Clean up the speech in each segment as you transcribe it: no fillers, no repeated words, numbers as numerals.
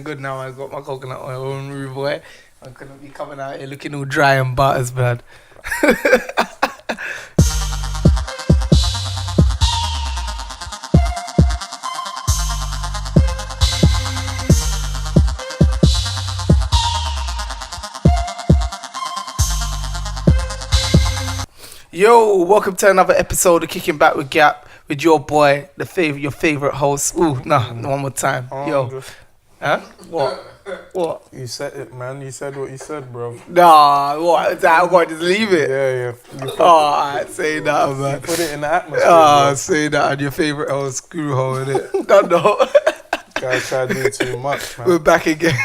Good now. I got my coconut oil on, rude boy. I'm gonna be coming out here looking all dry and butters, blood. Yo, welcome to another episode of Kicking Back with Gap with your boy, your favorite host. Ooh, nah, one more time. Yo, huh? What? What? You said it, man. You said what you said, bro. Nah, what? I'm going to just leave it. Yeah. Alright, say that, man. You put it in the atmosphere. Say that on your favorite host, screw hole in it. No. Guys try to do too much, man. We're back again.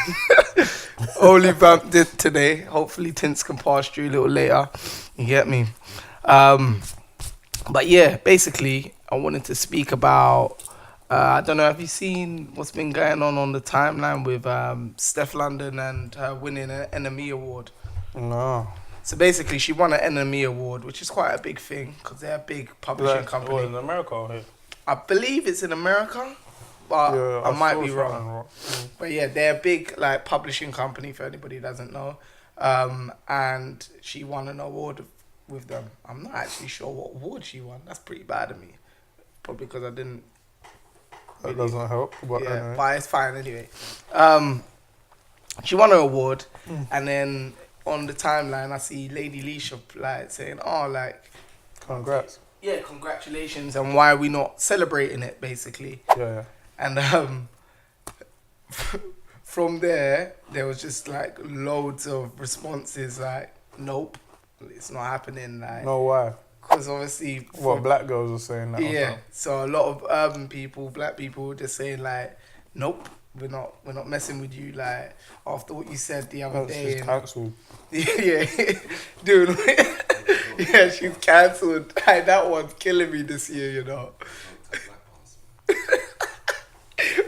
Only vamped it today. Hopefully, Tints can pass through a little later. You get me? But yeah, basically, I wanted to speak about. I don't know. Have you seen what's been going on the timeline with Steff-London and her winning an NME award? No. So basically, she won an NME award, which is quite a big thing because they're a big publishing company. What, in America or here? I believe it's in America, but Yeah, I might be wrong. wrong. But yeah, they're a big publishing company for anybody who doesn't know. And she won an award with them. I'm not actually sure what award she won. That's pretty bad of me. Probably because I didn't. That doesn't help. But Yeah, anyway. but it's fine anyway. She won an award, and then on the timeline I see Lady Leisha saying, "Oh, Congrats. yeah, congratulations, and why are we not celebrating it?" Basically, Yeah. and from there was just loads of responses "Nope, it's not happening." No, why? Because obviously, What, black girls are saying that? yeah. So a lot of urban people, black people, were just saying "Nope, we're not messing with you." After what you said the other day, She's cancelled. yeah, dude. Yeah, she's cancelled. That one's killing me this year, you know.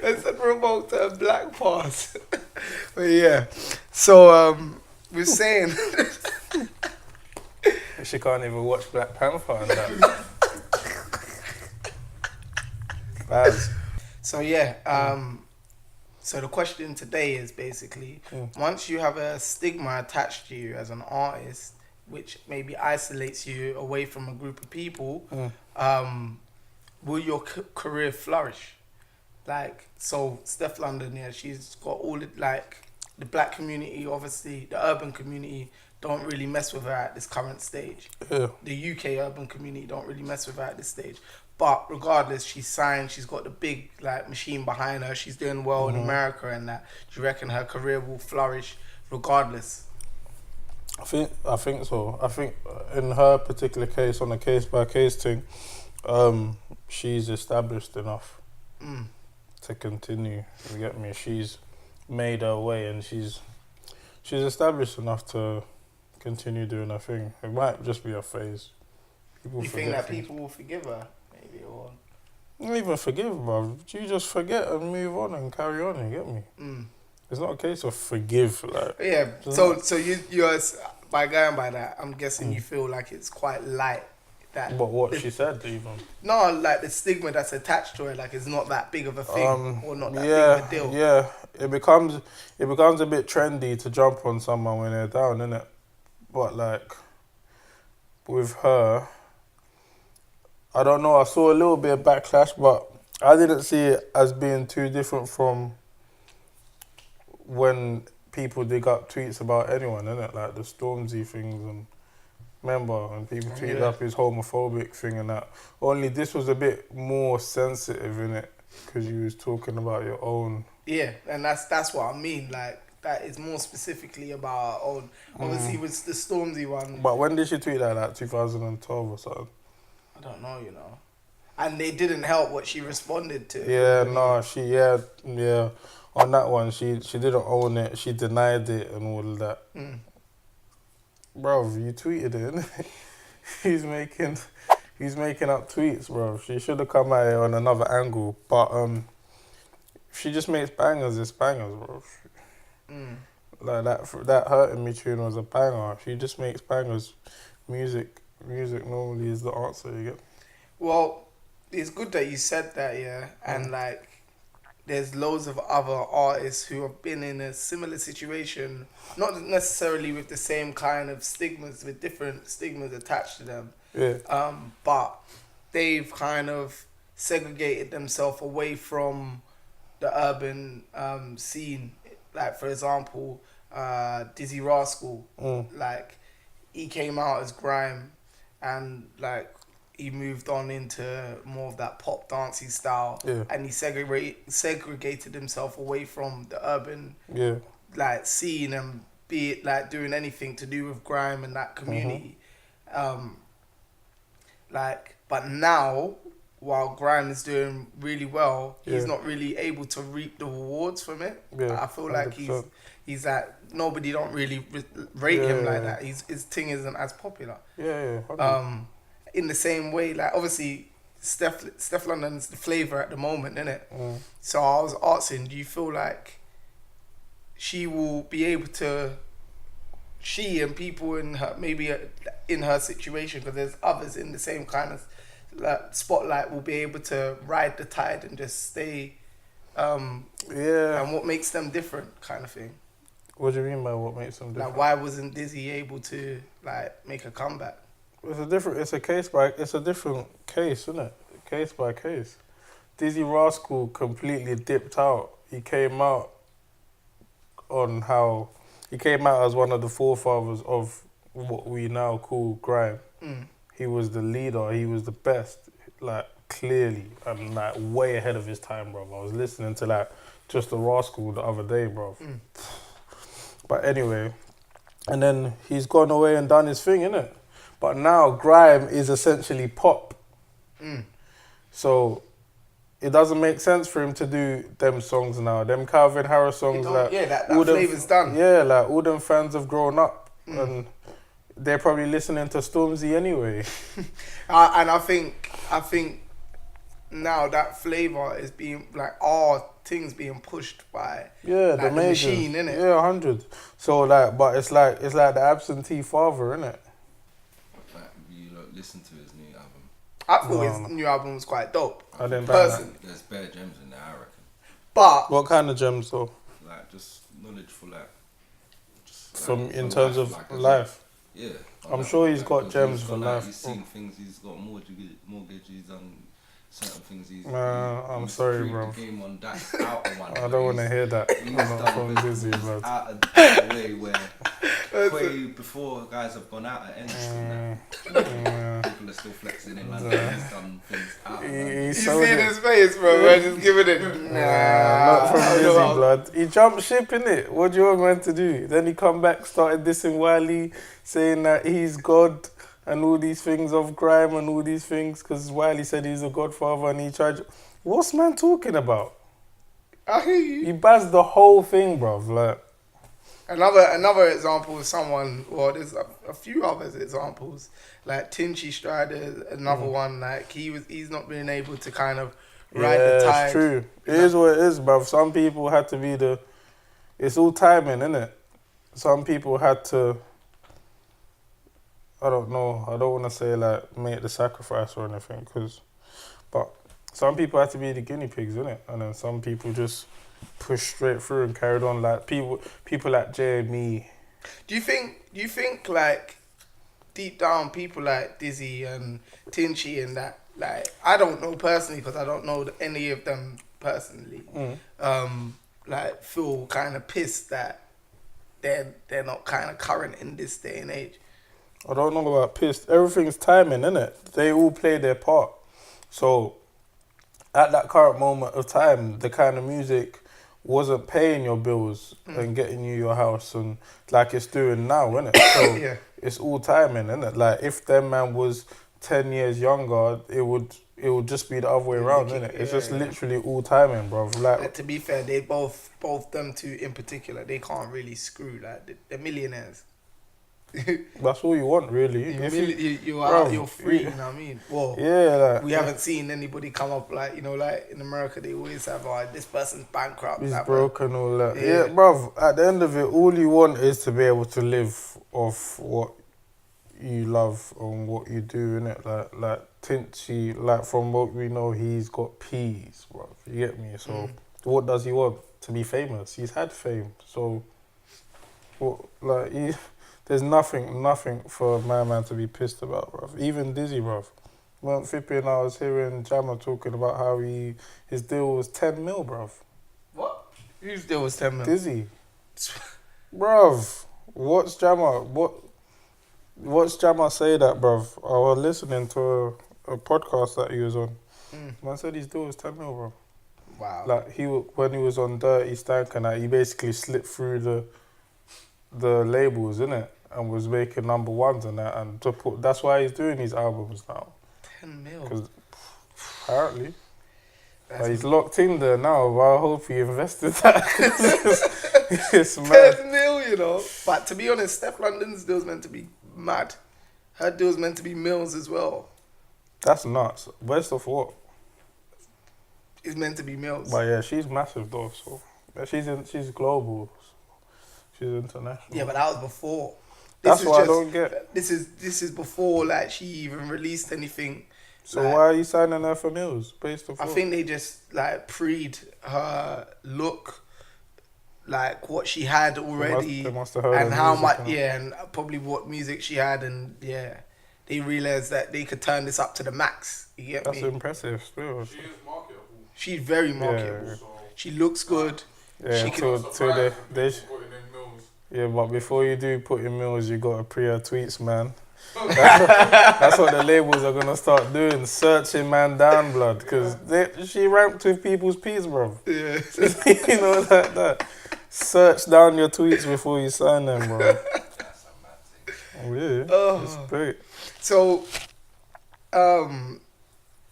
I said remote to a black pass. But yeah, so we're saying. She can't even watch Black Panther and that. Baz. So yeah, so the question today is basically, once you have a stigma attached to you as an artist, which maybe isolates you away from a group of people, will your career flourish? So Steff-London, yeah, she's got all the black community, obviously, the urban community don't really mess with her at this current stage. Yeah. The UK urban community don't really mess with her at this stage. But regardless, she's signed, she's got the big machine behind her, she's doing well in America and that. Do you reckon her career will flourish regardless? I think so. I think in her particular case, on a case-by-case thing, she's established enough to continue. You get me? She's made her way and she's established enough to continue doing her thing. It might just be a phase. You think that people will forgive her, maybe, or not even forgive, bro. You just forget and move on and carry on. You get me? It's not a case of forgive, yeah. So you're by going by that, I'm guessing you feel like it's quite light. But what she said, even. No, the stigma that's attached to it, it's not that big of a thing, or not that big of a deal. Yeah, it becomes a bit trendy to jump on someone when they're down, innit? But with her, I don't know. I saw a little bit of backlash, but I didn't see it as being too different from when people dig up tweets about anyone, innit? Like the Stormzy things and. Remember when people tweeted up his homophobic thing and that. Only this was a bit more sensitive in it because you was talking about your own. Yeah, and that's what I mean. That is more specifically about our own. Obviously, with the Stormzy one. But when did she tweet that? 2012 or something? I don't know, you know. And they didn't help what she responded to. Yeah, no, yeah. On that one, she didn't own it. She denied it and all of that. Bro, you tweeted it, innit? He's making up tweets, bro. She should have come at it on another angle. But if she just makes bangers, it's bangers, bro. That Hurting Me tune was a banger. She just makes bangers. Music normally is the answer, you get. Well, it's good that you said that, yeah. And there's loads of other artists who have been in a similar situation, not necessarily with the same kind of stigmas, with different stigmas attached to them. Yeah. But they've kind of segregated themselves away from the urban scene. Like, for example, Dizzy Rascal, like, he came out as grime, and like he moved on into more of that pop dancey style, and he segregated himself away from the urban like scene, and be it like doing anything to do with grime and that community. Like, but now, while grime is doing really well, he's not really able to reap the rewards from it. I feel like 100%. he's like, nobody don't really rate him like that. His thing isn't as popular. In the same way, like, obviously Steff-London's the flavour at the moment, isn't it? So I was asking, do you feel like she will be able to, she and people in her, maybe in her situation, because there's others in the same kind of spotlight, will be able to ride the tide and just stay, and what makes them different, kind of thing? What do you mean by what makes them different? Like, why wasn't Dizzy able to like make a comeback? It's a different case, isn't it? Case by case. Dizzy Rascal completely dipped out. He came out as one of the forefathers of what we now call grime. He was the leader. He was the best, like, clearly, and like way ahead of his time, bro. I was listening to like Just the Rascal the other day, bro. But anyway, and then he's gone away and done his thing, innit? But now grime is essentially pop. So it doesn't make sense for him to do them songs now. Them Calvin Harris songs, like, that flavour's done. Yeah, like, all them fans have grown up and they're probably listening to Stormzy anyway. And I think now that flavour is being, like, all things being pushed by the machine, innit? Yeah, 100. So like, but it's like the absentee father, innit? You listen to his new album. I thought his new album was quite dope. I didn't There's bare gems in there, I reckon. But what kind of gems though? Like, just knowledge for like, in terms of life. Yeah, I'm sure he's got gems for life. He's seen things. He's got mortgages. He's done certain things. I'm sorry, bro. The game on that outer one. I don't want to hear that. He's I'm not from done Dizzy, bro. out of the way way before guys have gone out at entry. People are still flexing in London. He's done things out. You see his face, bro. We're just giving it. Not from Dizzy, blood. He jumped ship, innit? What do you want man to do? Then he come back, started dissing Wiley, saying that he's God and all these things of grime and all these things, because Wiley said he's a godfather and he tried. What's man talking about? I hear you. He buzzed the whole thing, bruv. Like, another example of someone. Well, there's a few other examples. Like Tints Riddim, another one. Like he's not been able to kind of ride the tide. It's true. It is what it is, bruv. Some people had to be it's all timing, innit? Some people had to. I don't know. I don't want to say like make the sacrifice or anything, but some people had to be the guinea pigs, innit? And then some people just pushed straight through and carried on. Like people like JME. Do you think like deep down people like Dizzy and Tinchy and that, like, I don't know personally because I don't know any of them personally. Like feel kind of pissed that they're not kind of current in this day and age. I don't know about pissed. Everything's timing, innit? They all play their part. So, at that current moment of time, the kind of music wasn't paying your bills and getting you your house and like it's doing now, innit? So, it's all timing, innit? Like, if them man was 10 years younger, it would just be the other way around, innit? It's just literally all timing, bro. Like, to be fair, they both them two in particular, they can't really screw. Like, they're millionaires. That's all you want, really. You're free, you know what I mean? Well, like, we haven't seen anybody come up like, like in America they always have this person's bankrupt. He's broken, all that. Yeah, bruv, at the end of it, all you want is to be able to live off what you love and what you do, innit? Like Tinchy, like from what we know, he's got peas, bruv. You get me? So What does he want? To be famous. He's had fame. So, there's nothing for my man to be pissed about, bruv. Even Dizzy, bruv. Weren't flipping, I was hearing Jammer talking about how his deal was 10 mil, bruv. What? Whose deal was 10 mil? Dizzy. Bruv, what's Jammer say that, bruv? I was listening to a podcast that he was on. Man said his deal was 10 mil, bruv. Wow. Like, when he was on Dirty Stank and that, he basically slipped through the labels, innit? And was making number ones and that. And that's why he's doing these albums now. 10 mil? Because apparently. Like, he's locked in there now, but I hope he invested that. It's mad. 10 mil, you know. But to be honest, Steff-London's deal's meant to be mad. Her deal's meant to be mils as well. That's nuts. Best of what? It's meant to be mils. But yeah, she's massive though, so she's global. She's international. Yeah, but that was before. That's what I don't get. This is before like she even released anything. So like, why are you signing her for mils based off? I think they just like pre'd her look, like what she had already, they must have heard and her how music, much, and probably what music she had, and they realized that they could turn this up to the max. You get That's me? impressive. Still. She is marketable. She's very marketable. Yeah. So, She looks good. Yeah, She till they putting in mills. yeah, but before you do put in mils, you gotta pre her tweets, man. That's what the labels are gonna start doing, searching man down, blood, because she ranked with people's peas, bro. Yeah. You know, like that. Search down your tweets before you sign them, bro. That's a mad thing. Oh, yeah, it's great. So,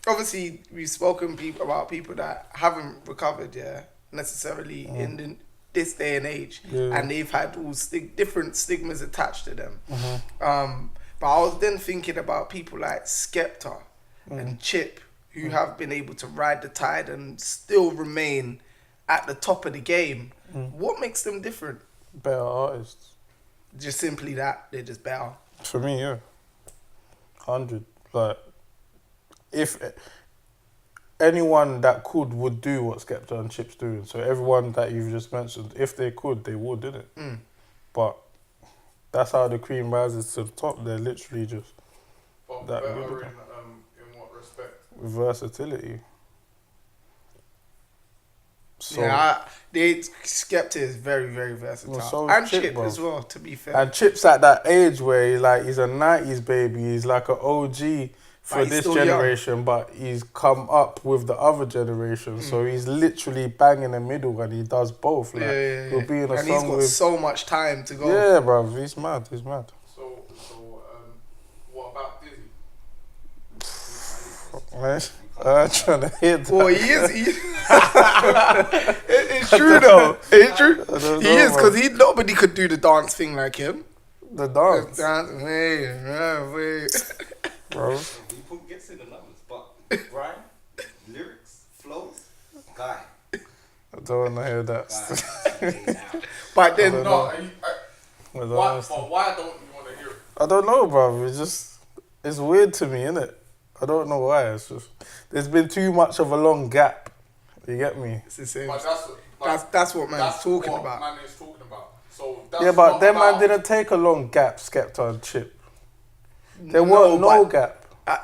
obviously, we've spoken about people that haven't recovered, necessarily in this day and age, and they've had all different stigmas attached to them. But I was then thinking about people like Skepta and Chip, who have been able to ride the tide and still remain at the top of the game. What makes them different? Better artists. Just simply that they're just better. For me, yeah. 100. Like, if anyone that would do what Skepta and Chip's doing. So everyone that you've just mentioned, if they could, they would, didn't it? But that's how the cream rises to the top. They're literally just But that better good. in what respect? Versatility. So, Skepta is very, very versatile. Well, so is and Chip, Chip bro. as well, to be fair. and Chip's at that age where he's a 90s baby. He's like an OG for But he's this still young. generation, but he's come up with the other generation. So he's literally bang in the middle and he does both. Like, he'll be in a and song he's got with... so much time to go. Yeah, bruv, he's mad. He's mad. So, what about Dizzy? Man, I'm trying to hit that. Well, he is. It's true though. It's true. He is, because nobody could do the dance thing like him. The dance, bro. People gets in the numbers, but rhyme, lyrics, flows, guy. I don't want to hear that. But then, I don't No, know. why don't you want to hear it? I don't know, bruv. It's weird to me, innit? I don't know why. It's just there's been too much of a long gap. You get me? it's the same. But That's what man's that's talking what about. Man is talking about. So that's Yeah, but not them man about- didn't take a long gap, Skepta and Chip. There No, weren't no but- gap.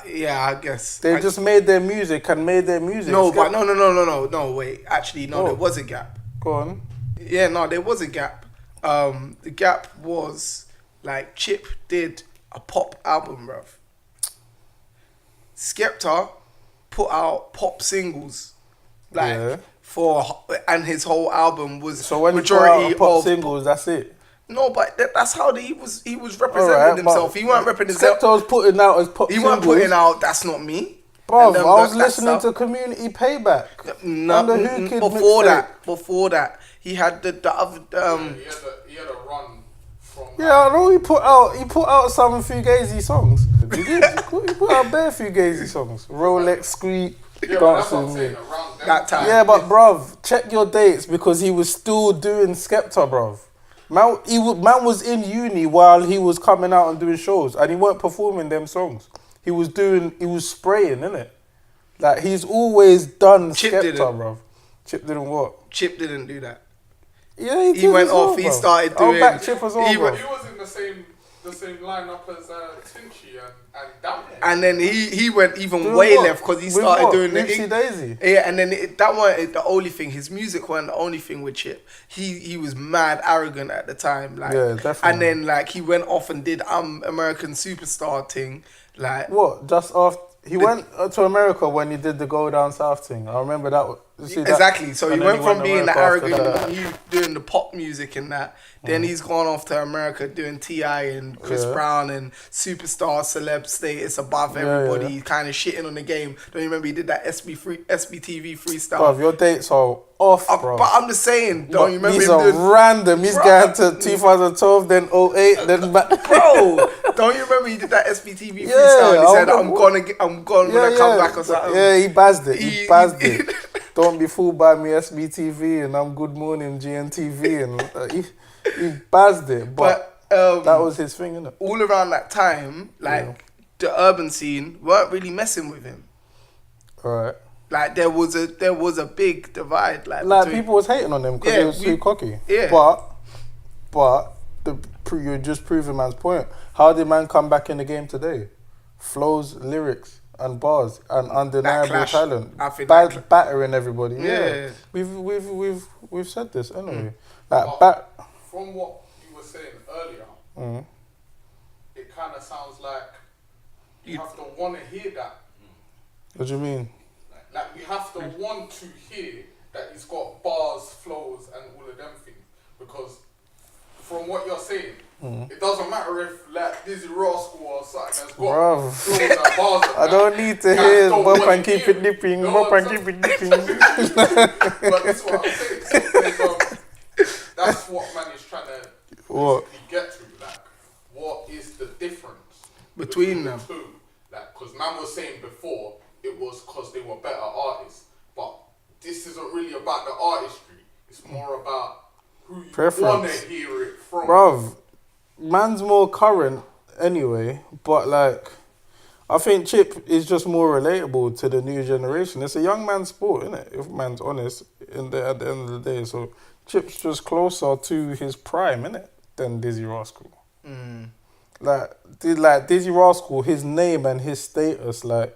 Yeah, I guess. They just made their music and made their music. No, but no, wait. Actually, no, Oh. there was a gap. Go on. Yeah, no, there was a gap. The gap was like Chip did a pop album, bruv. Skepta put out pop singles, like and his whole album was So when majority you put out pop of singles, that's it. No, but that's how he was representing Alright, himself. but He weren't representing. Skepta was putting out as pop He singles. weren't putting out "That's Not Me." Bruv, And then I was that's listening how- to Community Payback. No, on the Who Kid before that, he had the other. He had a run from. Yeah, I know he put out some Fugazi songs. He did. He put out bare Fugazi songs. Rolex, Squeak, Yeah, but that's what I'm Dancing saying. Me. Around That time. Yeah, but bruv, check your dates because he was still doing Skepta, bruv. Man was in uni while he was coming out and doing shows, and he weren't performing them songs. He was spraying, innit? Like, he's always done Chip Skepta, didn't. bruv. Chip didn't what? Chip didn't do that. Yeah, He went off. He started doing. I'll back Chip as well, he bro. went- He was in the same lineup as Tinchy and Dappy. And then he went even Doing way what? left because he With started what? doing the Oopsie Daisy. Yeah, and then that weren't the only thing. His music wasn't the only thing with Chip. He was mad arrogant at the time, like. Yeah, definitely. And then like he went off and did American Superstar thing, like. What? Just after he went to America when he did the Go Down South thing. I remember that. You see that? Exactly. So he And then went from to being the America after arrogant, that. you doing the pop music and that. Then he's gone off to America doing T.I. and Chris Yeah. Brown and superstar celeb status above Yeah, everybody, yeah. kind of shitting on the game. Don't you remember he did that SBTV freestyle? Bruv, your dates are off, bro. But I'm just saying, don't you remember These him are doing... random. He's Bruh. going to 2012, then 08, then back. Bro, don't you remember he did that SBTV Yeah, freestyle? And he I said, remember. I'm gonna come back or something. Yeah, he buzzed it. He He- buzzed it. Don't be fooled by me, SBTV, and I'm Good Morning, GNTV, and he buzzed it. But that was his thing, innit? all around that time, like the urban scene weren't really messing with him. Alright. Like there was a big divide. Like between, people was hating on him because Yeah, he was too cocky. yeah. But you're just proving man's point. How did man come back in the game today? Flows, lyrics, and bars, and undeniable clash. talent. I think that Battering everybody. Yeah. We've said this anyway. From what you were saying earlier, it kind of sounds like you have to want to hear that. What do you mean? Like you have to want to hear that he's got bars, flows, and all of them things. Because from what you're saying, it doesn't matter if like Dizzy Rascal or something has got Bruv. flows and bars. And I don't need to Guys hear don't bump wanna and keep hear it dipping, You know bump what and I'm keep it dipping. But that's what I'm saying. So that's what man is trying to What? basically get to. Like, what is the difference Between them? the two? Like, because man was saying before it was because they were better artists, but this isn't really about the artistry. It's more about who you Preference. want to hear it from. Bruv, man's more current anyway, but like, I think Chip is just more relatable to the new generation. It's a young man's sport, isn't it? If man's honest, at the end of the day. So Chip's just closer to his prime, innit, than Dizzy Rascal. Like Dizzy Rascal, his name and his status, like,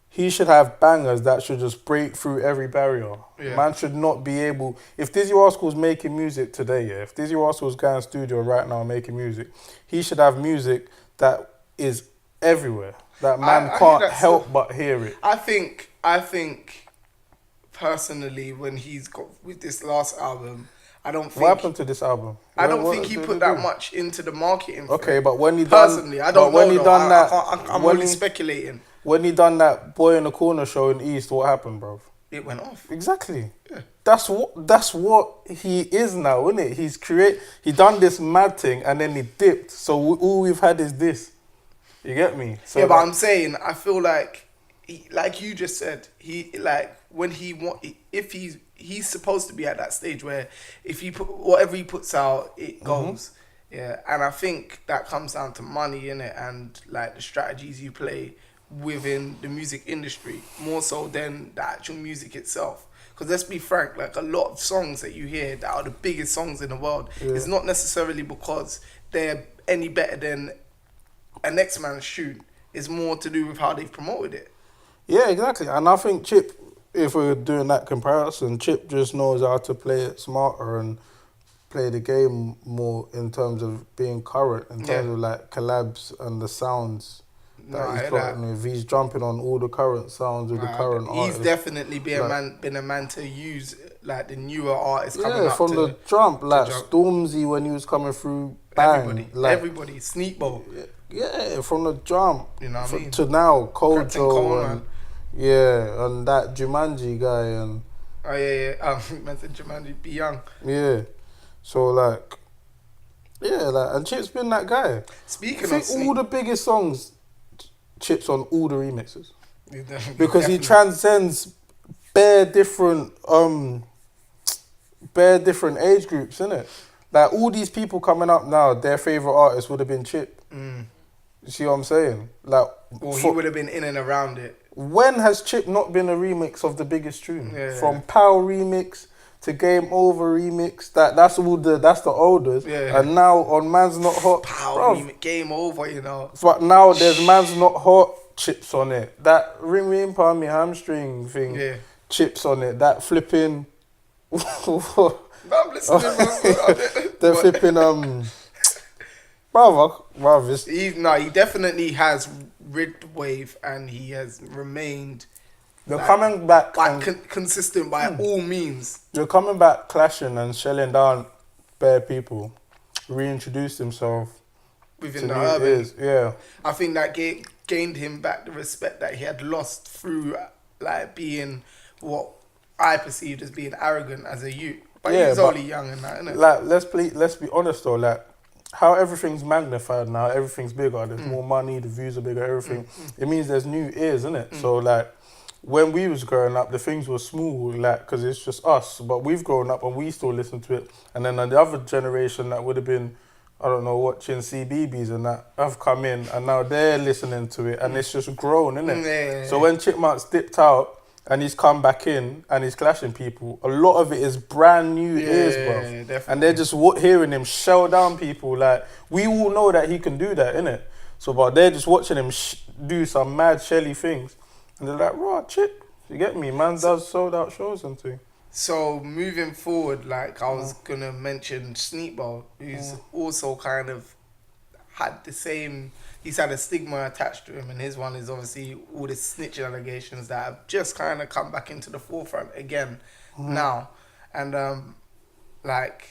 he should have bangers that should just break through every barrier. Yeah. Man should not be able... If Dizzy Rascal's making music today, yeah, if Dizzy Rascal's going to studio right now making music, he should have music that is everywhere. That man I think can't that's help but hear it. I think personally when he's got with this last album, I don't think What happened to this album? I don't What think he did put he that do? much into the marketing. for Okay, it. but when he done... Personally, I don't but when know. he though. done that... I'm when only he- speculating. When he done that Boy in the Corner show in East, what happened, bro? It went off. Exactly. Yeah. That's what he is now, isn't it? He done this mad thing and then he dipped. So all we've had is this. You get me? So Yeah, but like, I'm saying I feel like, like you just said, if he's supposed to be at that stage where if he put whatever he puts out, it goes. Yeah, and I think that comes down to money, innit, and like the strategies you play within the music industry more so than the actual music itself. Because let's be frank, like a lot of songs that you hear that are the biggest songs in the world, it's not necessarily because they're any better than a next man's tune. It's more to do with how they've promoted it. yeah, exactly. And I think Chip, if we're doing that comparison, Chip just knows how to play it smarter and play the game more in terms of being current, in terms of like collabs and the sounds that he's plotting with. He's jumping on all the current sounds with the current artists. He's definitely been a man to use like the newer artists coming up from to the jump, like jump. Stormzy when he was coming through, bang, everybody, Sneakbo. Yeah, from the jump, You know what I mean? to now, Captain Kojo Coleman. and that Jumanji guy and Oh yeah. Man said Jumanji, be young. yeah, so like, and Chip's been that guy. I Speaking think of all the biggest songs, Chip's on all the remixes Sneak, because he definitely. transcends bare different age groups, innit? Like all these people coming up now, their favourite artist would have been Chip. You see what I'm saying? Like, Well, he would have been in and around it. When has Chip not been a remix of the biggest tune? Yeah. From Pow remix to Game Over remix, that's the oldest. Yeah. And now on Man's Not Hot, Pow, bruv, Game Over, you know. but now there's Man's Not Hot chips on it. That ring palm me hamstring thing, Yeah. chips on it. That flipping, No, I'm listening, bro. the flipping bruv, it's He definitely has rid the wave, and he has remained they're coming back. like And consistent by all means. they're coming back, clashing and shelling down bare people. Reintroduced himself Within to the new urban, ears. Yeah. I think that gained him back the respect that he had lost through like being what I perceived as being arrogant as a youth. But Yeah, he was but- only young and that, innit? Like let's be honest though, like how everything's magnified now, everything's bigger, there's more money, the views are bigger, everything. It means there's new ears, innit? So like when we was growing up, the things were small, like, because it's just us. But we've grown up and we still listen to it. And then the other generation that would have been, I don't know, watching CBBS and that have come in and now they're listening to it and it's just grown, innit? Yeah. So when Chipmunk's dipped out and he's come back in and he's clashing people, a lot of it is brand new ears, bro. definitely. And they're just hearing him shell down people. Like, we all know that he can do that, innit? So, but they're just watching him do some mad shelly things. And they're like, raw, Chip, you get me? Man does sold out shows and things. So moving forward, like I was gonna mention Sneakball, who's also kind of had the same. He's had a stigma attached to him, and his one is obviously all the snitching allegations that have just kind of come back into the forefront again now, and like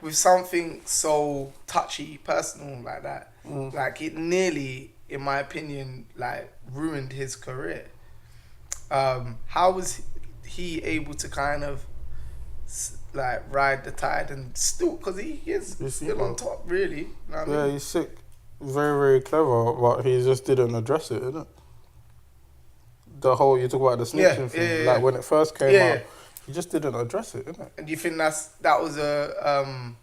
with something so touchy, personal like that, like it nearly, in my opinion, like ruined his career. How was he able to kind of like ride the tide and still, because he is still on top, really? You know what I Yeah, mean? he's sick. Very, very clever, but he just didn't address it, innit? The whole, you talk about the snitching thing, like when it first came out, he just didn't address it, innit? And do you think that was a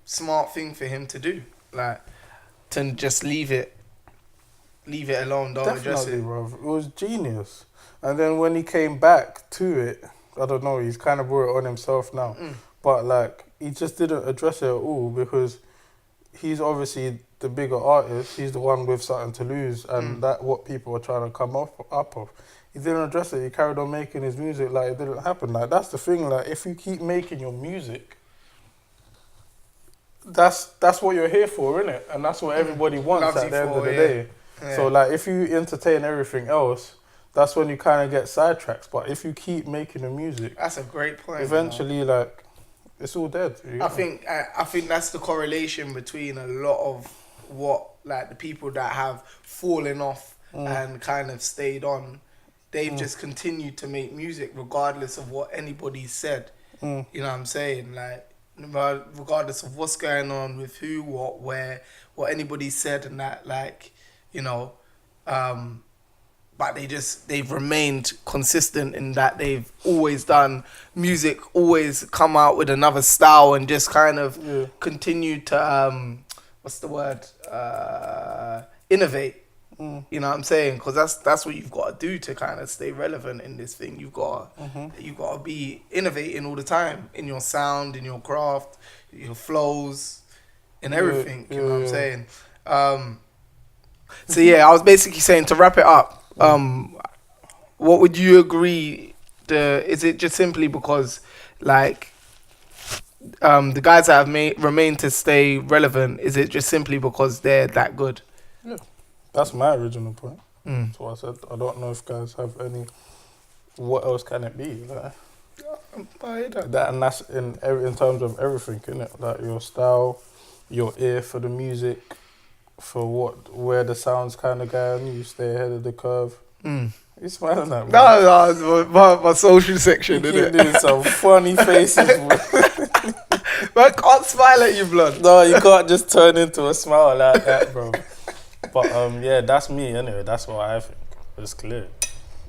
smart thing for him to do, like to just leave it alone, don't address Definitely, it? bro. It was genius. And then when he came back to it, I don't know, he's kind of brought it on himself now. But like, he just didn't address it at all because he's obviously the bigger artist. He's the one with something to lose, and that what people are trying to come up of. He didn't address it. He carried on making his music like it didn't happen. Like, that's the thing. Like, if you keep making your music, that's what you're here for, innit? And that's what everybody wants Loves at you the end of for, the yeah. day. Yeah. So like, if you entertain everything else, that's when you kind of get sidetracked. But if you keep making the music, That's a great point. eventually, like, it's all dead. I think that's the correlation between a lot of what, like, the people that have fallen off and kind of stayed on. They've just continued to make music regardless of what anybody said. You know what I'm saying? Like, regardless of what's going on with who, what, where, what anybody said and that, like, you know, but they've remained consistent in that they've always done music, always come out with another style and just kind of continued to, what's the word? Innovate. You know what I'm saying? Because that's what you've got to do to kind of stay relevant in this thing. You've got to be innovating all the time in your sound, in your craft, your flows, and everything. You know what I'm saying? So yeah, I was basically saying, to wrap it up, what would you agree? Is it just simply because, like, the guys that have remained to stay relevant? Is it just simply because they're that good? Yeah, that's my original point. That's what I said. I don't know if guys have any. What else can it be? Like, that, and that's in terms of everything, innit? Like your style, your ear for the music, for where the sound's kind of going. You stay ahead of the curve. You smiling at me? No, my social section, You innit? keep doing some funny faces. I can't smile at you, blood. No, you can't just turn into a smile like that, bro. But yeah, that's me anyway. That's what I think. It's clear.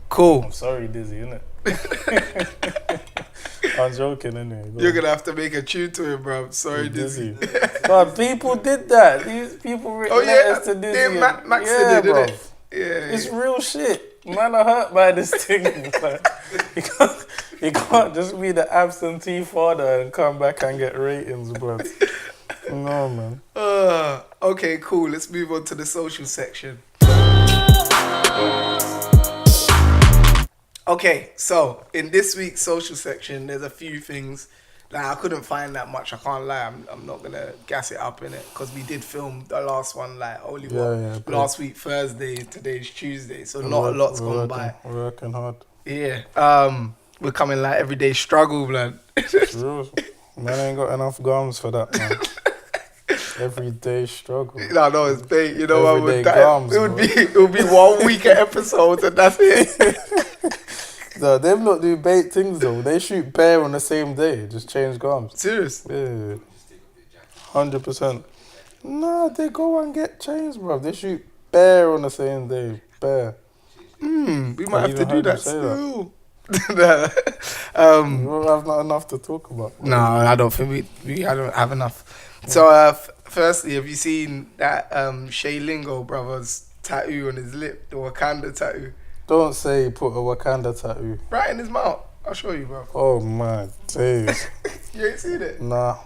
Cool. I'm sorry, Dizzy, innit? I'm joking anyway. You're gonna have to make a tune to him, bro. Sorry, Dizzy. But people did that. These people written letters to Dizzy. Max yeah, did bro. it. Yeah. It's real shit. Man are hurt by this thing. Like, you can't just be the absentee father and come back and get ratings, bro. No, man. Okay, cool. Let's move on to the social section. Okay, so in this week's social section, there's a few things that I couldn't find that much. I can't lie. I'm not gonna gas it up in it because we did film the last one like only last week Thursday. Today's Tuesday, so not a lot's gone by. We're working hard. Yeah. We're coming like everyday struggle, blood. It's real. Man ain't got enough gums for that, man. Everyday struggle. No, it's bait. You know what? Gums, it would be 1 week of episodes and that's it. No, them not do bait things though. They shoot bear on the same day. Just change gums. Serious? Yeah. 100%. Nah, they go and get changed, bro. They shoot bear on the same day. Bear. We might have to do that still. You don't have not enough to talk about. No, I don't think I don't have enough. So, firstly, have you seen that Shay Lingo brother's tattoo on his lip, the Wakanda tattoo? Don't say he put a Wakanda tattoo. Right in his mouth. I'll show you, bro. Oh my days. You ain't seen it? Nah.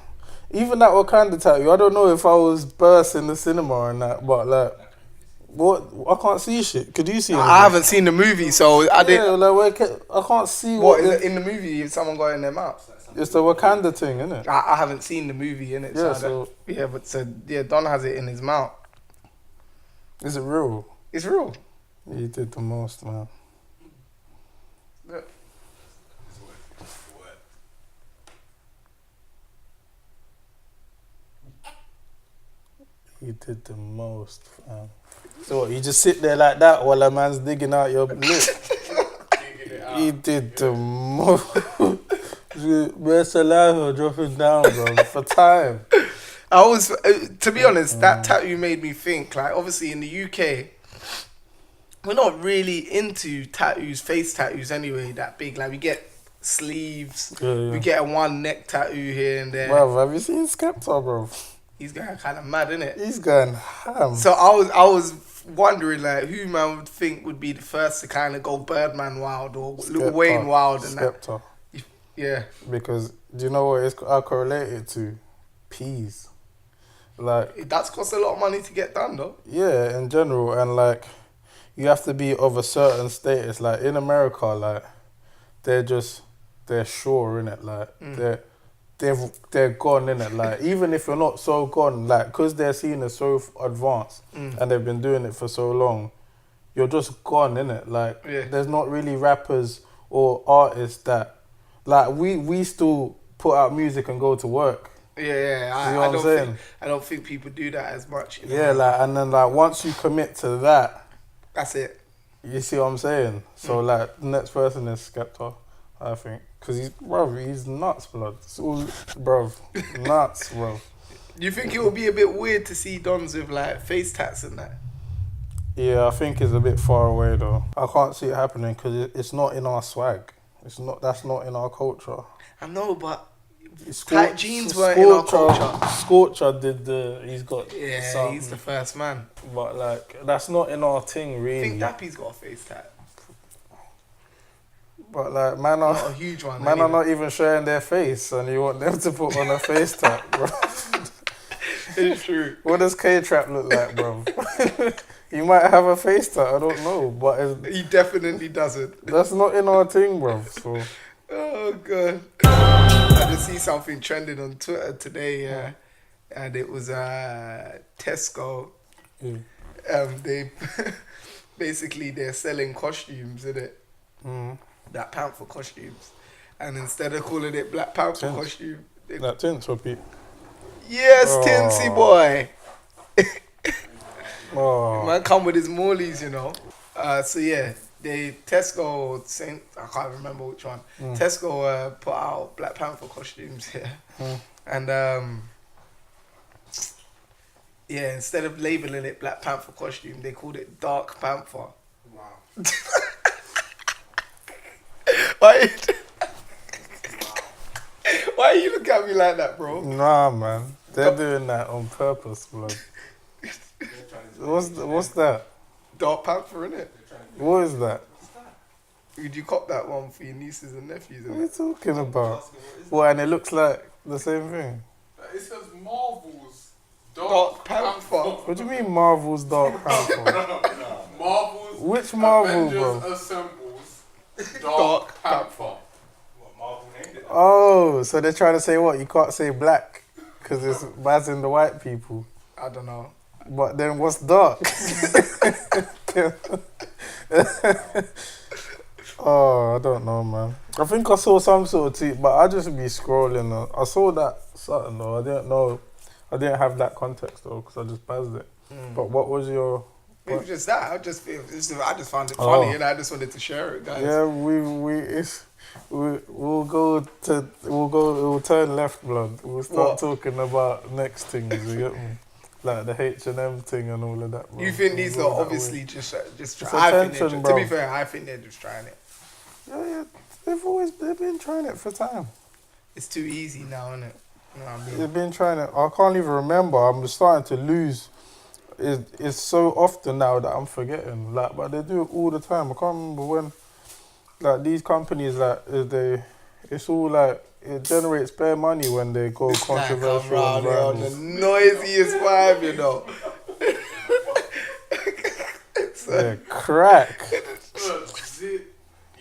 Even that Wakanda tattoo, I don't know if I was burst in the cinema or not, but like, what? I can't see shit. Could you see it? I haven't seen the movie, so I didn't. Like, I can't see what in the movie if someone got it in their mouth. It's the Wakanda thing, isn't it? I haven't seen the movie, innit? Yeah, Don has it in his mouth. Is it real? It's real. You did the most, man. Yeah. You did the most, fam. So what, you just sit there like that while a man's digging out your lip? You did the most. Where's saliva dropping down, bro? For time. I was, to be honest, that tattoo made me think, like, obviously in the UK, we're not really into tattoos, face tattoos anyway, that big. Like, we get sleeves, we get a one neck tattoo here and there. Bro, have you seen Skepta, bro? He's going kind of mad, innit? He's going ham. So I was wondering, like, who man would think would be the first to kind of go Birdman wild or Lil Wayne wild and Skepta. that. Yeah. Because, do you know what I correlate it to? Peas. Like, It does cost a lot of money to get done, though. yeah, in general, and like, you have to be of a certain status. Like in America, like they're sure in it. Like they're gone in it. Like even if you're not so gone, like because they're seen as so advanced and they've been doing it for so long, you're just gone in it. Like there's not really rappers or artists that like we still put out music and go to work. Yeah, I don't think people do that as much. Yeah, like and then like once you commit to that. That's it. You see what I'm saying? So like the next person is Skepta, I think, because he's nuts, blood. It's all, bruv, nuts, bro. You think it would be a bit weird to see dons with like face tats and that? Yeah, I think it's a bit far away though. I can't see it happening because it's not in our swag. That's not in our culture. I know, but tight jeans weren't in our culture. Scorcher did he's got something. He's the first man. But like that's not in our thing really. I think Gappy's got a face tat. But like man are not a huge one. Man are not even showing their face and you want them to put on a face tat, bro. It's true. What does K-Trap look like, bro? He might have a face tat, I don't know, but he definitely doesn't. That's not in our thing, bro. So. Oh god. I just see something trending on Twitter today, and it was Tesco. They basically they're selling costumes, innit? Black Panther costumes, and instead of calling it Black Panther costume, that Tints repeat. Yes, Tintsy boy. Oh. Man come with his Morleys, you know. So yeah. Tesco, I can't remember which one. Tesco put out Black Panther costumes here, and instead of labeling it Black Panther costume, they called it Dark Panther. Wow. Why you look at me like that, bro? Nah, man, they're doing that on purpose, blood. What's that? Dark Panther, innit? What is that? Would you cop that one for your nieces and nephews? What are you talking about? What, and it looks like the same thing? It says Marvel's Dark Panther. What do you mean Marvel's Dark Panther? Marvel's Which Marvel, Avengers bro? Assembles Dark Panther. What Marvel named it? Oh, so they're trying to say what? You can't say black because it's as in the white people. I don't know. But then what's dark? Oh, I don't know, man. I think I saw some sort of tweet, but I just be scrolling. I saw that something though. I didn't know. I didn't have that context though, because I just buzzed it. But what was your? Maybe just that. I just found it funny, and I just wanted to share it, guys. Yeah, we'll turn left, blood. We'll start talking about next things. You get me? Like the H&M thing and all of that. Bro. You think these are obviously just attention, to be fair, I think they're just trying it. Yeah, they've been trying it for time. It's too easy now, isn't it? You know what I mean? They've been trying it. I can't even remember. I'm starting to lose. It's so often now that I'm forgetting. Like, but they do it all the time. I can't remember when. Like these companies, like it's all like it generates bare money when they go controversial. Like on the noisiest vibe, you know. Yeah, crack.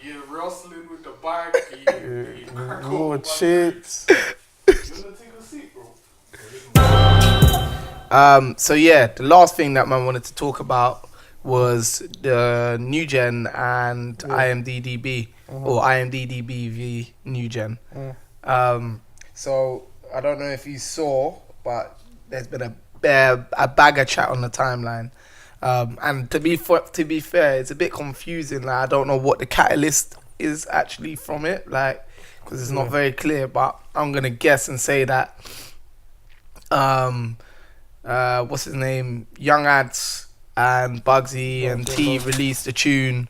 You're rustling with the bike. More chips. You wanna take a seat, bro? So yeah, the last thing that man wanted to talk about was the new gen and IMDDB or IMDDB v new gen. So I don't know if you saw, but there's been a bag of chat on the timeline. And to be fair, it's a bit confusing. Like I don't know what the catalyst is actually from it, like because it's not very clear. But I'm gonna guess and say that what's his name, Young Ads and Bugsy and T released a tune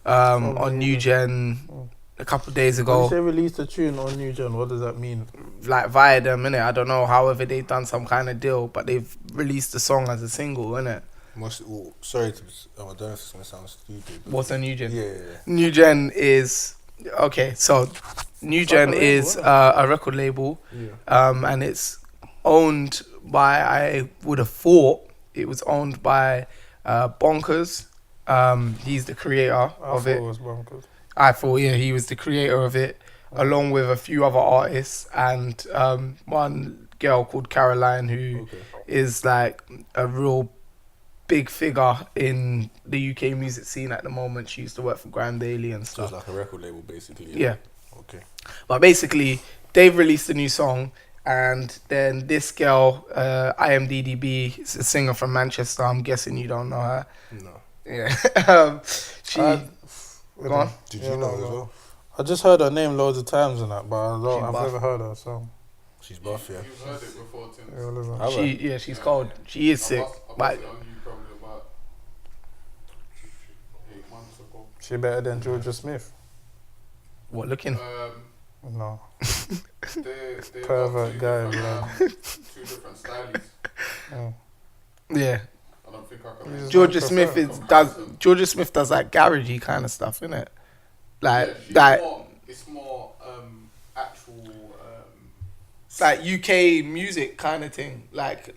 on New Gen a couple of days ago. When you say released a tune on New Gen, what does that mean? Like via them, innit? I don't know. However, they've done some kind of deal, but they've released the song as a single, innit? Sorry, I don't know if it's gonna sound stupid. What's a New Gen? Yeah. New Gen is okay. So New Gen is a record label, and it's owned by. I would have thought it was owned by Bonkers. He's the creator of it. It was Bonkers. I thought, yeah, he was the creator of it, along with a few other artists and one girl called Caroline, who is like a real big figure in the UK music scene at the moment. She used to work for Grand Daily and So stuff. it's like a record label, basically. Yeah. Okay. But basically, they've released a new song, and then this girl, IMDDB, is a singer from Manchester. I'm guessing you don't know her. No. Yeah. She... Go on. Did you know as well? I just heard her name loads of times and that, but I've buff. never heard her song. She's buff, yeah. You've heard it before, Tints. Yeah, listen. Have I? She's cold. She is sick. I But must on you probably about 8 months ago. She better than Georgia Smith. what, looking? No. They Pervert got guy, two different styles. Yeah. I don't think I can. Georgia Smith does like garagey kind of stuff, innit? Like It's more actual. it's like UK music kind of thing. Like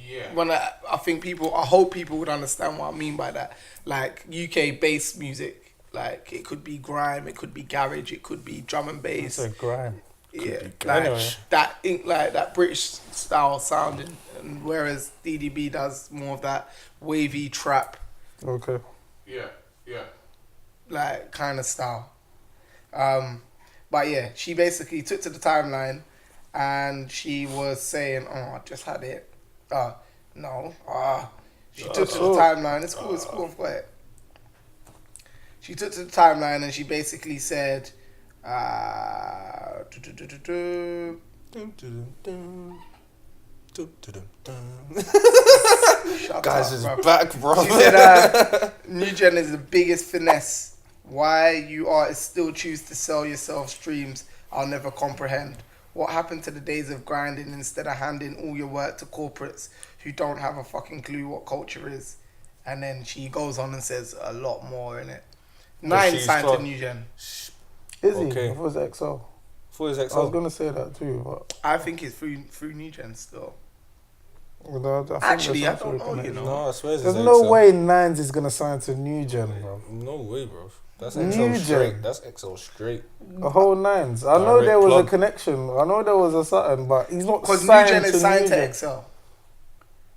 Yeah. when I hope people would understand what I mean by that. Like UK bass music. Like it could be grime, it could be garage, it could be drum and bass. It's a grime. Yeah, be like anyway. that British style sounding, and whereas DDB does more of that wavy trap, Okay. Yeah. like kind of style. But yeah, she basically took to the timeline, and she was saying, "Oh, I just had it." She took to the timeline. It's cool. I've got it. She took to the timeline and she basically said, Guys is back, bro. She said, New Gen is the biggest finesse. Why you artists still choose to sell yourself streams, I'll never comprehend. What happened to the days of grinding instead of handing all your work to corporates who don't have a fucking clue what culture is? And then she goes on and says a lot more in it. 9 she's signed to strong. New Gen. Is he? Okay. What was XL? For his I was XL. gonna say that too, but I think it's through New Gen still. I think Actually, there's I some don't sort of know, you connection. know. No, I swear it's There's his no XL. way Nines is gonna sign to New Gen, bro. No way, bro. That's New XL Gen. straight. That's XL straight. The whole Nines. I know Direct there was plug. a connection. I know there was a something, but he's not Because New signed Gen to is signed New to Gen. XL.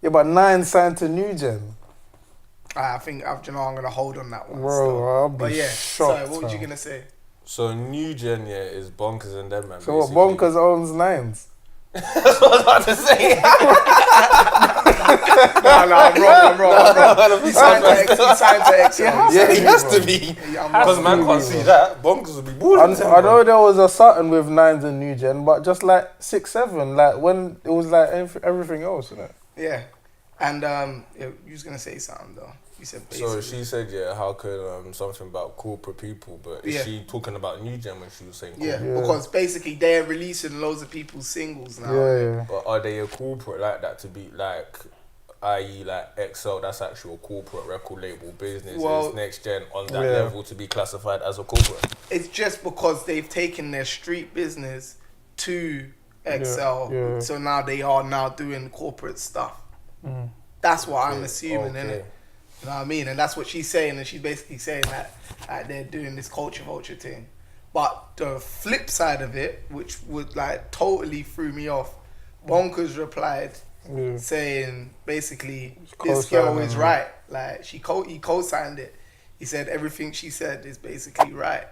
Yeah, but Nines signed to New Gen. I think I'm gonna hold on that one. Bro, still. I'll be But yeah, shocked. sorry, what was you fam. gonna say? So New Gen, yeah, is Bonkers and them, man. So what, basically. Bonkers owns Nines? That's what I was about to say. No, I'm wrong. He signed to XL. Yeah, he has to be. Yeah, I'm Because wrong. man can't see that. Bonkers would be balling. I know there was a something with Nines and New Gen, but just like 6, 7, like when it was like everything else, isn't it? Yeah. And yeah, you was gonna say something though. You said basically. So she said, yeah, how could something about corporate people, but is Yeah. she talking about New Gen when she was saying Yeah, corporate? Yeah. because basically they're releasing loads of people's singles now. Yeah. But are they a corporate like that to be like, i.e. like XL, that's actual corporate record label business, Well, is Next Gen on that Yeah. level to be classified as a corporate? It's just because they've taken their street business to XL, Yeah. so now they are now doing corporate stuff. Mm. That's what I'm Okay, assuming, okay. innit? You know what I mean? And that's what she's saying, and she's basically saying that they're doing this culture vulture thing. But the flip side of it, which would like totally threw me off, Bonkers replied Yeah. saying basically this co-signing girl is it. right. Like he co-signed it. He said everything she said is basically right.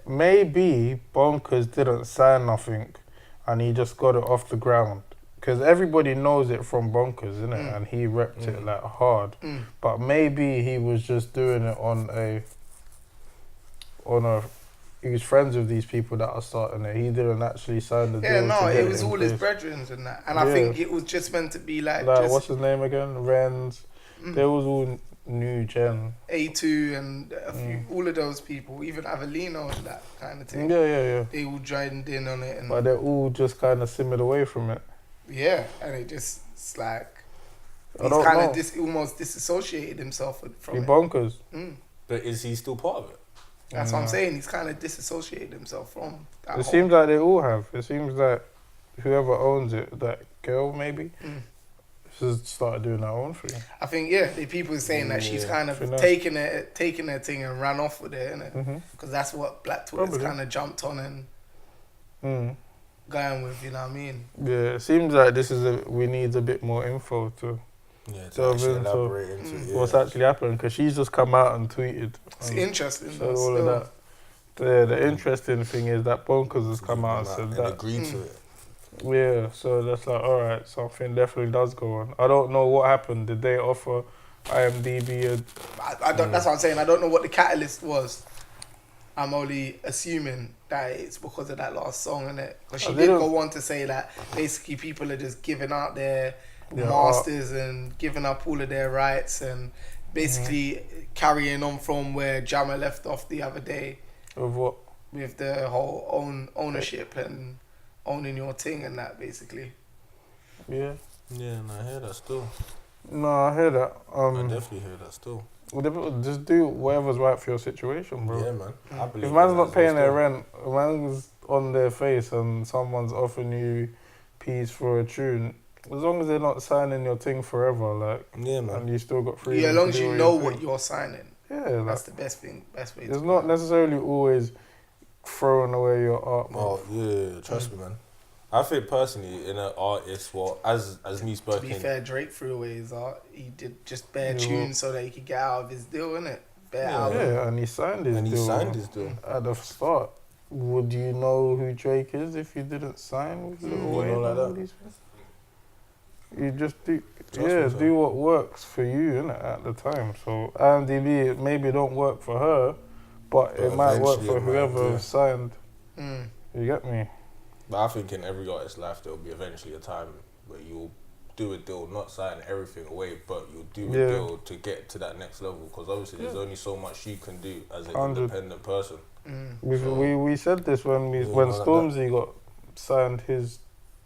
Maybe Bonkers didn't sign nothing and he just got it off the ground. Because everybody knows it from Bonkers, innit? Mm. And he repped it like hard. Mm. But maybe he was just doing it on a he was friends with these people that are starting it. He didn't actually sign the Yeah, deal. no, to get it was in all his place. brethren and that. And I Yeah. think it was just meant to be like Like, just what's his name again? Renz. They was all New Gen. A2 and a few, all of those people, even Avelino and that kind of thing. Yeah. They all joined in on it, and But they're all just kind of simmered away from it. yeah, and it's like I he's don't kind know. of almost disassociated himself from He it. Bonkers. But is he still part of it? That's what I'm saying. He's kind of disassociated himself from that. It whole- seems like they all have. It seems like whoever owns it, that girl maybe, just started doing her own thing. I think the people are saying that she's kind of Finesse. taken her thing and ran off with it, innit? Mm-hmm. Because that's what Black Twitter's Probably. kind of jumped on and going with. You know what I mean? Yeah, it seems like we need a bit more info to Yeah, to delve actually into elaborate into it. Yeah. what's actually happened, because she's just come out and tweeted. It's and interesting. said Though, all still. of that. The interesting thing is that Bonkers has come out and said and that. agreed to it. Yeah, so that's like, alright, something definitely does go on. I don't know what happened. Did they offer IMDb I don't. That's what I'm saying. I don't know what the catalyst was. I'm only assuming that it's because of that last song, innit? Because she Oh, did they don't- go on to say that basically people are just giving out their Yeah, masters and giving up all of their rights and basically carrying on from where Jammer left off the other day of what? with the whole ownership and owning your thing and that basically. Yeah. Yeah, and I hear that still. No, I hear that. I definitely hear that still. Just do whatever's right for your situation, bro. Yeah, man. I believe If man's in not that paying still. their rent, a man's on their face and someone's offering you peas for a tune, as long as they're not signing your thing forever, like, Yeah, man. and you still got freedom. Yeah, as long to as do you your know thing. what you're signing. Yeah, like, That's the best way to it's do not it. necessarily always throwing away your art, bro. Oh, yeah, trust me, man. I think personally, in an artist, well, as me To be speaking, fair, Drake threw away his art. He did just bare Yeah. tunes so that he could get out of his deal, innit? Bare album. Yeah, and he signed his and he deal signed his deal. at the start. Would you know who Drake is if you didn't sign with Lil You Wayne know like and all that. these things? You just do, Trust yeah, me, son. do what works for you, innit, at the time. So IMDb it maybe don't work for her, but it But might work eventually for it might, whoever yeah. signed. Mm. You get me? But I think in every artist's life, there will be eventually a time where you'll do a deal, not sign everything away, but you'll do a Yeah. deal to get to that next level. Because obviously, there's only so much you can do as an 100. independent person. We said this when Yeah, when like that. Stormzy got signed his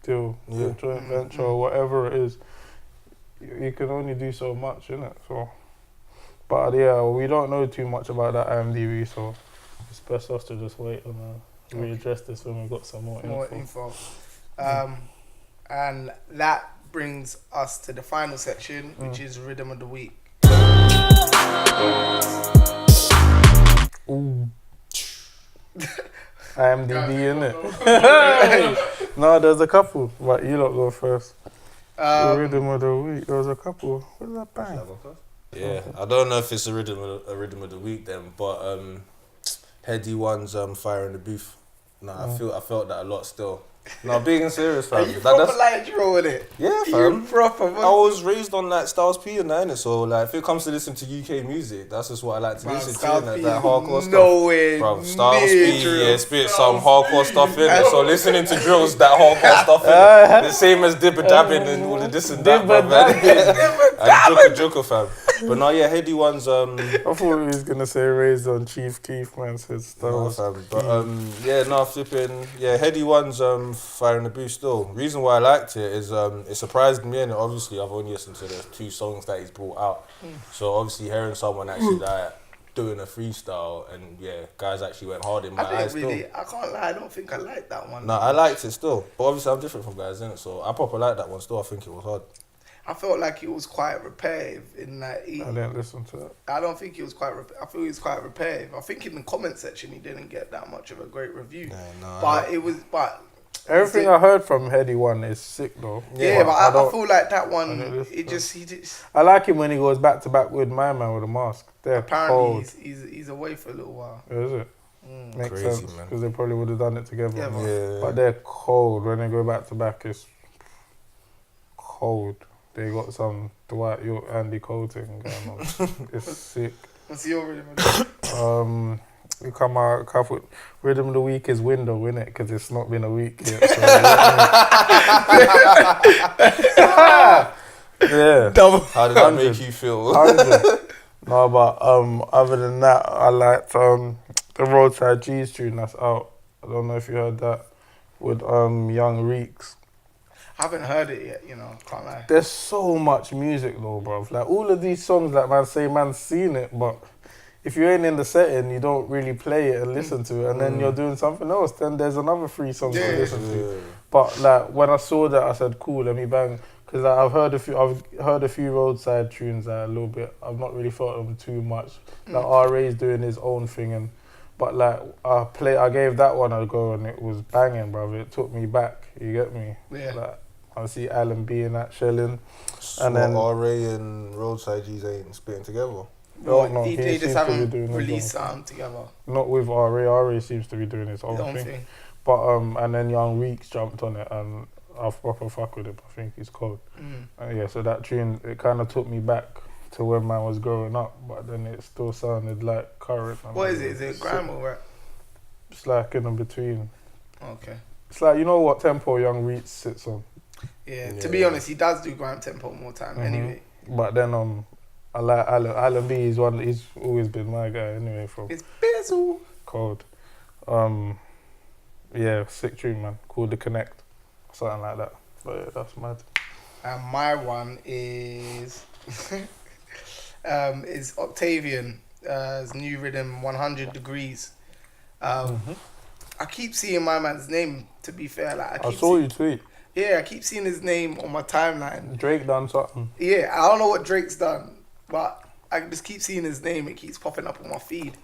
deal, Yeah. the joint venture or whatever it is. You can only do so much, innit? So But yeah, we don't know too much about that IMDb, so it's best us to just wait and readdress this when we've got some more info. And that brings us to the final section, which is Rhythm of the Week. Ooh. IMDb, innit? No, there's a couple, but you lot go first. Rhythm of the Week, there was a couple. What did that bang? Yeah, I don't know if it's a rhythm of the week then, but Hdvsn's Fire in the Booth. Nah, I felt that a lot still. No, being serious, fam. Are you proper like drawing it? Yeah, fam. You proper. I was raised on like Styles P and that, innit? So like, if it comes to listen to UK music, that's just what I like to listen to. That hardcore stuff. No way. Bro, Styles P, spit some hardcore stuff in it. So listening to drills, that hardcore stuff in it. The same as dibba dabbing and all of this and that, bro. And Joker, fam. But no, yeah, Hdvsn's I thought he was gonna say raised on Chief Keef, man. Said Styles. No, fam. But yeah, no, flipping. Yeah, Hdvsn's Fire in the Booth still. Reason why I liked it is it surprised me, and obviously I've only listened to the 2 songs that he's brought out. So obviously hearing someone actually like doing a freestyle, and yeah, guys actually went hard in my eyes still. I can't lie, I don't think I liked that one. No, I liked it still, but obviously I'm different from guys, innit? So I proper liked that one still. I think it was hard. I felt like it was quite repetitive in that. I didn't listen to it. I don't think it was quite. I feel it was quite repetitive. I think in the comment section he didn't get that much of a great review. But it was. But everything I heard from Hdvsn is sick though. Yeah, but I feel like that one. He just. I like him when he goes back to back with my man with a mask. They're apparently cold. he's away for a little while. Is it? Makes Crazy, sense because they probably would have done it together. Yeah. But they're cold when they go back to back. It's cold. They got some Dwight York, Andy Cole thing going on. It's sick. What's your rhythm? We come out a couple. Rhythm of the Week is window, innit? Because it's not been a week yet. So yeah. How did that make you feel? 100. No, but other than that, I liked the Roadside G's tune that's out. I don't know if you heard that with Young Reeks. I haven't heard it yet, can't lie. There's so much music though, bruv. Like all of these songs, like man's seen it, but if you ain't in the setting, you don't really play it and listen to it, and then you're doing something else, then there's another 3 songs to listen to. But like when I saw that, I said, cool, let me bang. Because like, I've heard a few Roadside tunes a little bit. I've not really felt them too much. Like RA's doing his own thing, but like I gave that one a go and it was banging, bruv. It took me back. You get me? Yeah. Like, I see Alan B in that shelling. So and then RA and Roadside G's ain't spitting together. No, they just haven't released something together. Not with RA. RA seems to be doing his own thing. But and then Young Reeks jumped on it and I've proper fuck with it. I think he's cold. Yeah, so that tune, it kind of took me back to when man was growing up, but then it still sounded like current. What is it? Is it grime or rap? It's like in between. Okay. It's like, you know what tempo Young Reeks sits on? Yeah, to be honest, he does do grime tempo more time anyway. But then I like Alan B. He's always been my guy anyway. It's Bizzle. Cold. Yeah, sick tune, man. Called The Connect. Something like that. But yeah, that's mad. And my one is Octavian. His new rhythm, 100 Degrees. I keep seeing my man's name, to be fair. Like I saw you tweet. Yeah, I keep seeing his name on my timeline. Drake done something. Yeah, I don't know what Drake's done, but I just keep seeing his name. It keeps popping up on my feed.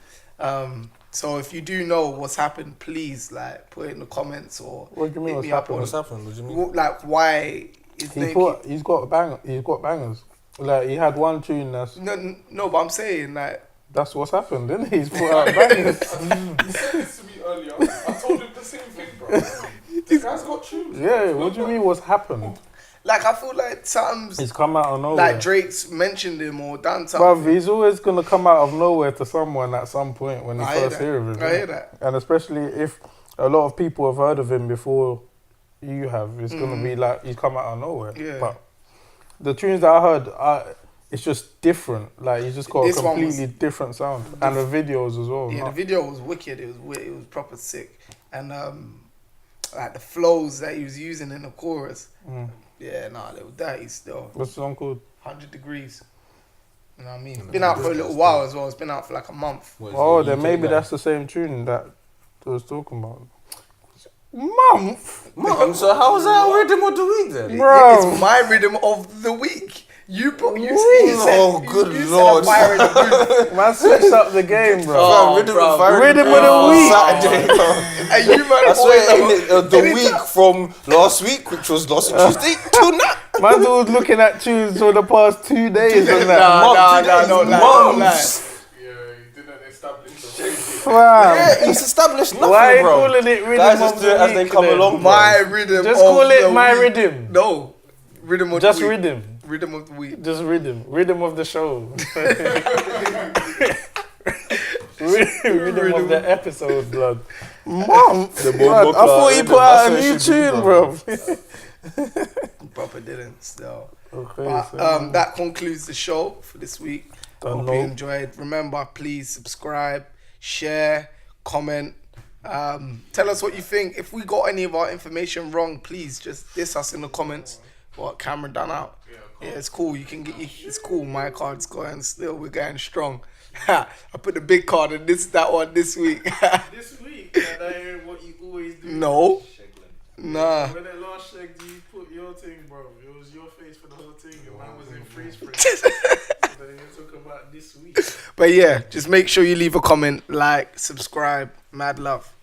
So if you do know what's happened, please like put it in the comments or what do you mean? What's happened? What do you mean? Like why his name? He's got bangers. Like he had one tune that's no, but I'm saying like that's what's happened, didn't he? He's put out bangers. He said this to me earlier. I told him the same thing, bro. This guy's got tunes. Yeah, what do you mean what's happened? Like I feel like something's he's come out of nowhere. Like Drake's mentioned him or done something. Bruv, he's always gonna come out of nowhere to someone at some point when you first hear of him. I hear that. And especially if a lot of people have heard of him before you have, it's gonna be like he's come out of nowhere. Yeah. But the tunes that I heard, it's just different. Like he's just got a completely different sound, and the videos as well. Yeah, the video was wicked. It was proper sick, and like the flows that he was using in the chorus. Yeah, nah, they were dirty still. What's the song called? 100 Degrees. You know what I mean? It's been out for a little while as well. It's been out for like a month. Oh, then maybe that's the same tune that I was talking about. Month? So how was that rhythm of the week then? Bro. It's my rhythm of the week. You said, Oh, good Lord. Said a fire in the booth. Man, switch up the game, bro. Oh, rhythm bro. of fire Rhythm in of the week. Saturday, bro. And you man, I swear, always the week from last week, which was last Tuesday, till now. Man's always looking at tunes for the past 2 days and that. Nah, don't lie. Yeah, you didn't establish the rhythm. Wow. Yeah, he's established nothing, Why are you bro. calling it rhythm Guys, of just do the it as week they come then? along. My rhythm Just of call it the my week. rhythm. No. Rhythm of Just the week. rhythm. Rhythm of the week. Just rhythm. Rhythm of the show. Rhythm of the episode, blood. Mom, blood, I thought he put out a new tune, bro. Proper didn't still. Okay, But, that concludes the show for this week. Hope you know. enjoyed. Remember, please subscribe, share, comment. Tell us what you think. If we got any of our information wrong, please just diss us in the comments. What camera done out? Yeah, it's cool. You can get it's cool. My card's going still. We're going strong. I put the big card in that one this week. This week, that ain't what you always do. No. Nah. When that last check, you put your thing, bro. It was your face for the whole thing, and mine was in freeze frame. So then you talk about this week. But yeah, just make sure you leave a comment, like, subscribe. Mad love.